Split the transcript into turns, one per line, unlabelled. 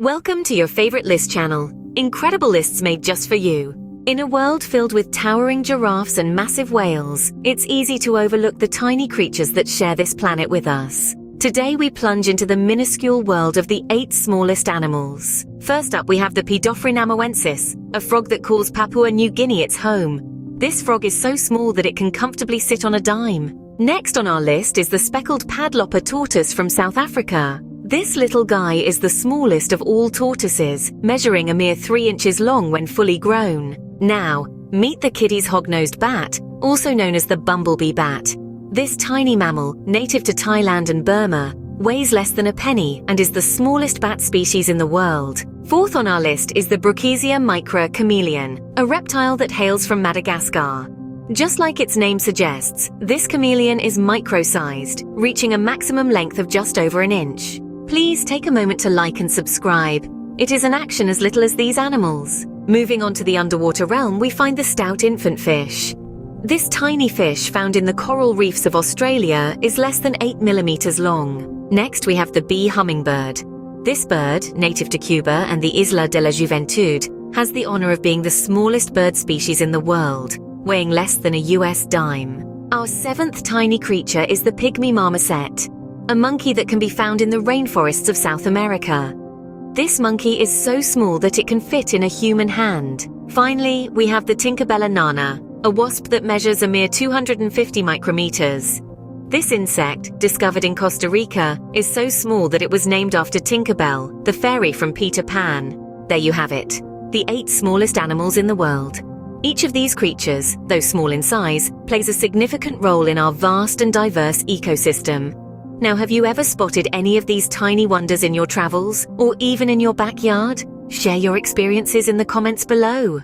Welcome to your favorite list channel, incredible lists made just for you. In a world filled with towering giraffes and massive whales, it's easy to overlook the tiny creatures that share this planet with us. Today we plunge into the minuscule world of the 8 smallest animals. First up we have the Paedocypris, a frog that calls Papua New Guinea its home. This frog is so small that it can comfortably sit on a dime. Next on our list is the speckled padloper tortoise from South Africa. This little guy is the smallest of all tortoises, measuring a mere 3 inches long when fully grown. Now, meet the kiddies hog-nosed bat, also known as the bumblebee bat. This tiny mammal, native to Thailand and Burma, weighs less than a penny and is the smallest bat species in the world. Fourth on our list is the Brookesia micra chameleon, a reptile that hails from Madagascar. Just like its name suggests, this chameleon is micro-sized, reaching a maximum length of just over an inch. Please take a moment to like and subscribe. It is an action as little as these animals. Moving on to the underwater realm, we find the stout infant fish. This tiny fish, found in the coral reefs of Australia, is less than 8 millimeters long. Next, we have the bee hummingbird. This bird, native to Cuba and the Isla de la Juventud, has the honor of being the smallest bird species in the world, weighing less than a US dime. Our 7th tiny creature is the pygmy marmoset, a monkey that can be found in the rainforests of South America. This monkey is so small that it can fit in a human hand. Finally, we have the Tinkerbella nana, a wasp that measures a mere 250 micrometers. This insect, discovered in Costa Rica, is so small that it was named after Tinkerbell, the fairy from Peter Pan. There you have it, the 8 smallest animals in the world. Each of these creatures, though small in size, plays a significant role in our vast and diverse ecosystem. Now, have you ever spotted any of these tiny wonders in your travels, or even in your backyard? Share your experiences in the comments below.